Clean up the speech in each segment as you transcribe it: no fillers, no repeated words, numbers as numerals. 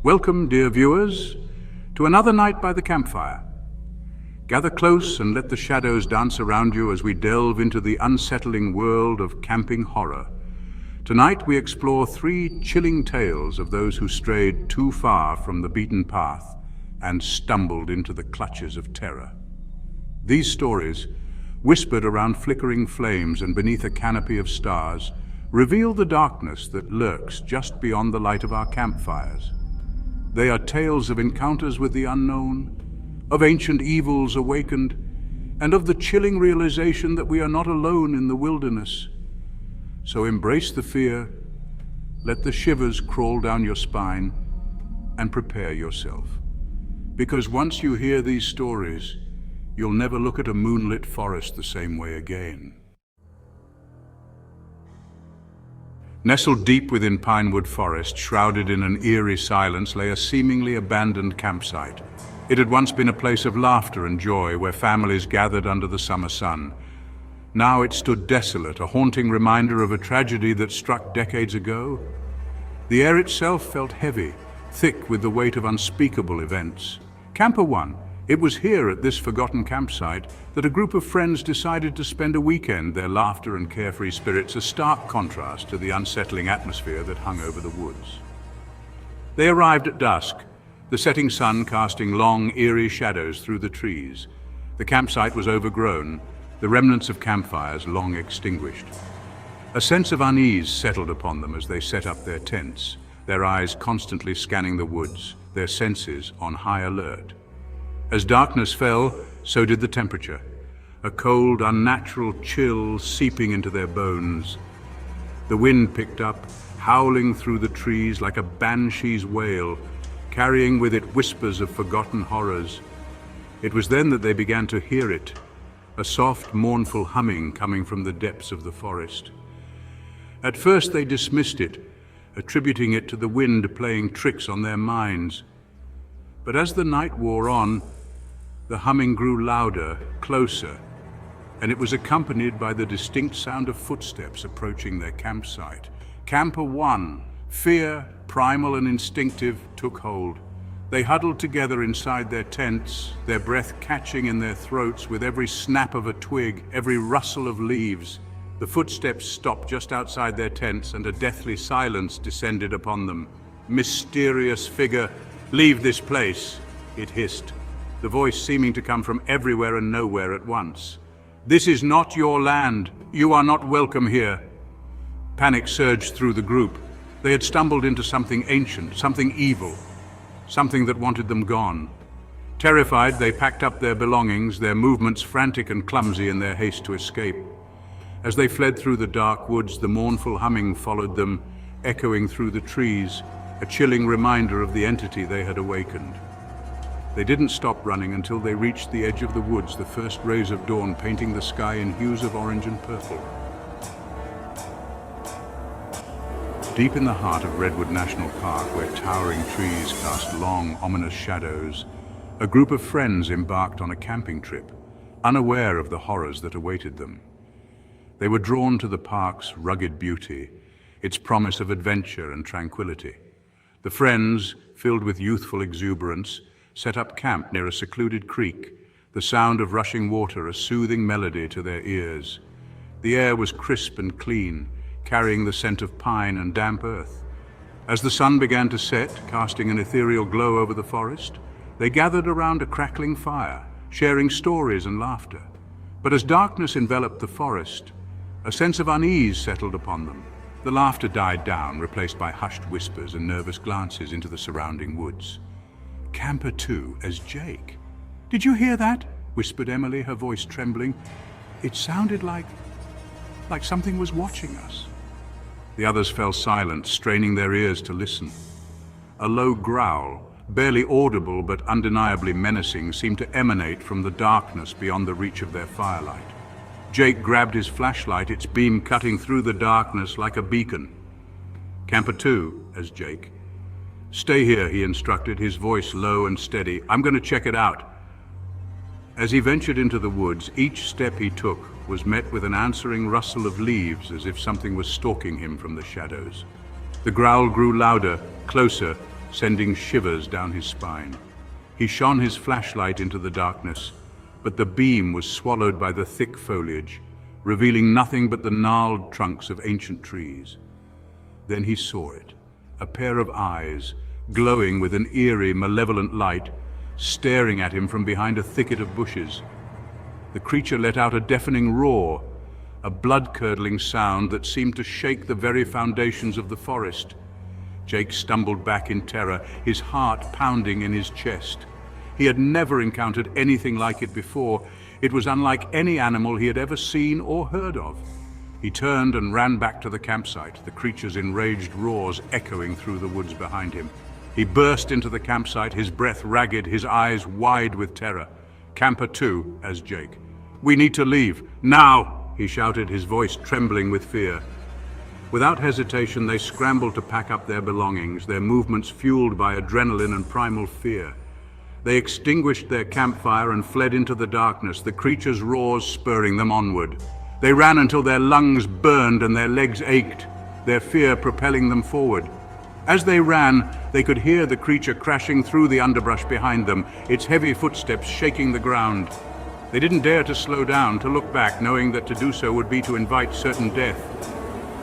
Welcome, dear viewers, to another night by the campfire. Gather close and let the shadows dance around you as we delve into the unsettling world of camping horror. Tonight we explore three chilling tales of those who strayed too far from the beaten path and stumbled into the clutches of terror. These stories, whispered around flickering flames and beneath a canopy of stars, reveal the darkness that lurks just beyond the light of our campfires. They are tales of encounters with the unknown, of ancient evils awakened, and of the chilling realization that we are not alone in the wilderness. So embrace the fear, let the shivers crawl down your spine, and prepare yourself. Because once you hear these stories, you'll never look at a moonlit forest the same way again. Nestled deep within Pinewood Forest, shrouded in an eerie silence, lay a seemingly abandoned campsite. It had once been a place of laughter and joy where families gathered under the summer sun. Now it stood desolate, a haunting reminder of a tragedy that struck decades ago. The air itself felt heavy, thick with the weight of unspeakable events. Camper One. It was here at this forgotten campsite that a group of friends decided to spend a weekend, their laughter and carefree spirits a stark contrast to the unsettling atmosphere that hung over the woods. They arrived at dusk, the setting sun casting long, eerie shadows through the trees. The campsite was overgrown, the remnants of campfires long extinguished. A sense of unease settled upon them as they set up their tents, their eyes constantly scanning the woods, their senses on high alert. As darkness fell, so did the temperature, a cold, unnatural chill seeping into their bones. The wind picked up, howling through the trees like a banshee's wail, carrying with it whispers of forgotten horrors. It was then that they began to hear it, a soft, mournful humming coming from the depths of the forest. At first they dismissed it, attributing it to the wind playing tricks on their minds. But as the night wore on, the humming grew louder, closer, and it was accompanied by the distinct sound of footsteps approaching their campsite. Camper One, fear, primal and instinctive, took hold. They huddled together inside their tents, their breath catching in their throats with every snap of a twig, every rustle of leaves. The footsteps stopped just outside their tents, and a deathly silence descended upon them. "Mysterious figure, leave this place," it hissed, the voice seeming to come from everywhere and nowhere at once. "This is not your land. You are not welcome here." Panic surged through the group. They had stumbled into something ancient, something evil, something that wanted them gone. Terrified, they packed up their belongings, their movements frantic and clumsy in their haste to escape. As they fled through the dark woods, the mournful humming followed them, echoing through the trees, a chilling reminder of the entity they had awakened. They didn't stop running until they reached the edge of the woods, the first rays of dawn painting the sky in hues of orange and purple. Deep in the heart of Redwood National Park, where towering trees cast long, ominous shadows, a group of friends embarked on a camping trip, unaware of the horrors that awaited them. They were drawn to the park's rugged beauty, its promise of adventure and tranquility. The friends, filled with youthful exuberance, set up camp near a secluded creek, the sound of rushing water a soothing melody to their ears. The air was crisp and clean, carrying the scent of pine and damp earth. As the sun began to set, casting an ethereal glow over the forest, they gathered around a crackling fire, sharing stories and laughter. But as darkness enveloped the forest, a sense of unease settled upon them. The laughter died down, replaced by hushed whispers and nervous glances into the surrounding woods. Camper Two as Jake. "Did you hear that?" whispered Emily, her voice trembling. "It sounded like something was watching us." The others fell silent, straining their ears to listen. A low growl, barely audible but undeniably menacing, seemed to emanate from the darkness beyond the reach of their firelight. Jake grabbed his flashlight, its beam cutting through the darkness like a beacon. Camper Two as Jake. "Stay here," he instructed, his voice low and steady. "I'm going to check it out." As he ventured into the woods, each step he took was met with an answering rustle of leaves, as if something was stalking him from the shadows. The growl grew louder, closer, sending shivers down his spine. He shone his flashlight into the darkness, but the beam was swallowed by the thick foliage, revealing nothing but the gnarled trunks of ancient trees. Then he saw it, a pair of eyes, glowing with an eerie, malevolent light, staring at him from behind a thicket of bushes. The creature let out a deafening roar, a blood-curdling sound that seemed to shake the very foundations of the forest. Jake stumbled back in terror, his heart pounding in his chest. He had never encountered anything like it before. It was unlike any animal he had ever seen or heard of. He turned and ran back to the campsite, the creature's enraged roars echoing through the woods behind him. He burst into the campsite, his breath ragged, his eyes wide with terror. Camper 2 as Jake. "We need to leave, now!" he shouted, his voice trembling with fear. Without hesitation, they scrambled to pack up their belongings, their movements fueled by adrenaline and primal fear. They extinguished their campfire and fled into the darkness, the creature's roars spurring them onward. They ran until their lungs burned and their legs ached, their fear propelling them forward. As they ran, they could hear the creature crashing through the underbrush behind them, its heavy footsteps shaking the ground. They didn't dare to slow down, to look back, knowing that to do so would be to invite certain death.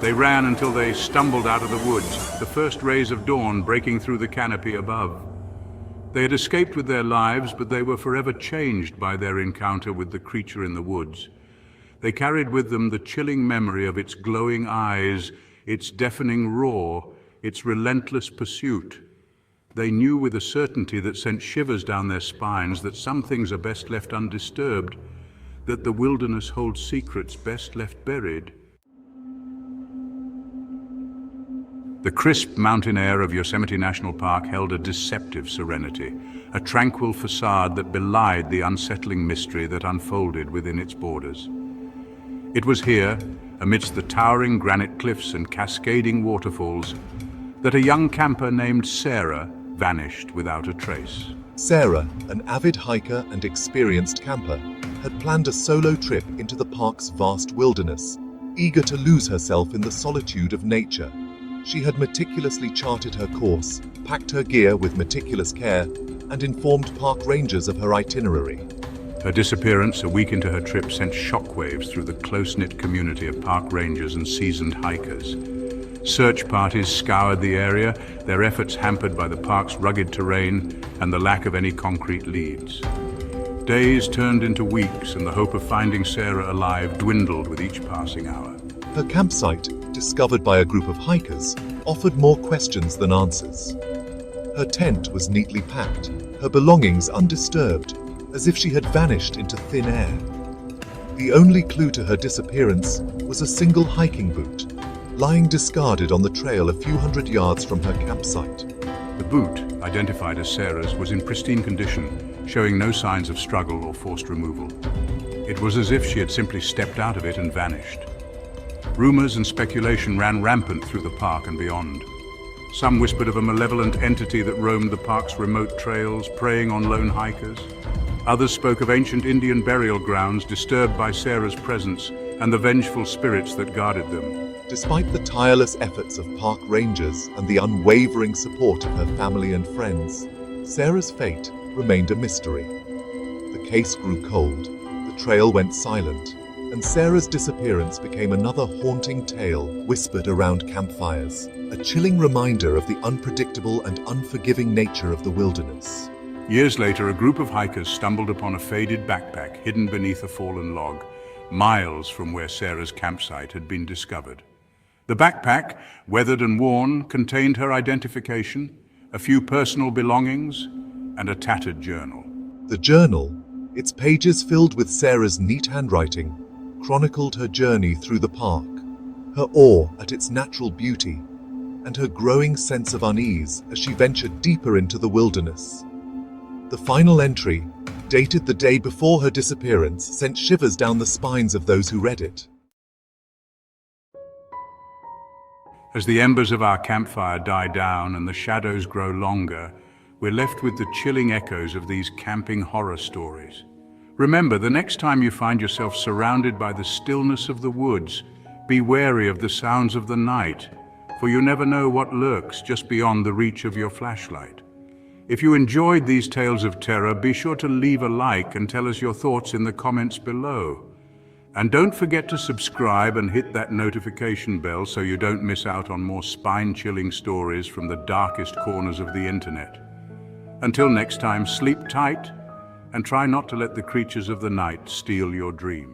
They ran until they stumbled out of the woods, the first rays of dawn breaking through the canopy above. They had escaped with their lives, but they were forever changed by their encounter with the creature in the woods. They carried with them the chilling memory of its glowing eyes, its deafening roar, its relentless pursuit. They knew with a certainty that sent shivers down their spines that some things are best left undisturbed, that the wilderness holds secrets best left buried. The crisp mountain air of Yosemite National Park held a deceptive serenity, a tranquil facade that belied the unsettling mystery that unfolded within its borders. It was here, amidst the towering granite cliffs and cascading waterfalls, that a young camper named Sarah vanished without a trace. Sarah, an avid hiker and experienced camper, had planned a solo trip into the park's vast wilderness, eager to lose herself in the solitude of nature. She had meticulously charted her course, packed her gear with meticulous care, and informed park rangers of her itinerary. Her disappearance a week into her trip sent shockwaves through the close-knit community of park rangers and seasoned hikers. Search parties scoured the area, their efforts hampered by the park's rugged terrain and the lack of any concrete leads. Days turned into weeks, and the hope of finding Sarah alive dwindled with each passing hour. Her campsite, discovered by a group of hikers, offered more questions than answers. Her tent was neatly packed, her belongings undisturbed, as if she had vanished into thin air. The only clue to her disappearance was a single hiking boot, lying discarded on the trail a few hundred yards from her campsite. The boot, identified as Sarah's, was in pristine condition, showing no signs of struggle or forced removal. It was as if she had simply stepped out of it and vanished. Rumors and speculation ran rampant through the park and beyond. Some whispered of a malevolent entity that roamed the park's remote trails, preying on lone hikers. Others spoke of ancient Indian burial grounds disturbed by Sarah's presence and the vengeful spirits that guarded them. Despite the tireless efforts of park rangers and the unwavering support of her family and friends, Sarah's fate remained a mystery. The case grew cold, the trail went silent, and Sarah's disappearance became another haunting tale whispered around campfires, a chilling reminder of the unpredictable and unforgiving nature of the wilderness. Years later, a group of hikers stumbled upon a faded backpack hidden beneath a fallen log, miles from where Sarah's campsite had been discovered. The backpack, weathered and worn, contained her identification, a few personal belongings, and a tattered journal. The journal, its pages filled with Sarah's neat handwriting, chronicled her journey through the park, her awe at its natural beauty, and her growing sense of unease as she ventured deeper into the wilderness. The final entry, dated the day before her disappearance, sent shivers down the spines of those who read it. As the embers of our campfire die down and the shadows grow longer, we're left with the chilling echoes of these camping horror stories. Remember, the next time you find yourself surrounded by the stillness of the woods, be wary of the sounds of the night, for you never know what lurks just beyond the reach of your flashlight. If you enjoyed these tales of terror, be sure to leave a like and tell us your thoughts in the comments below. And don't forget to subscribe and hit that notification bell so you don't miss out on more spine-chilling stories from the darkest corners of the internet. Until next time, sleep tight and try not to let the creatures of the night steal your dreams.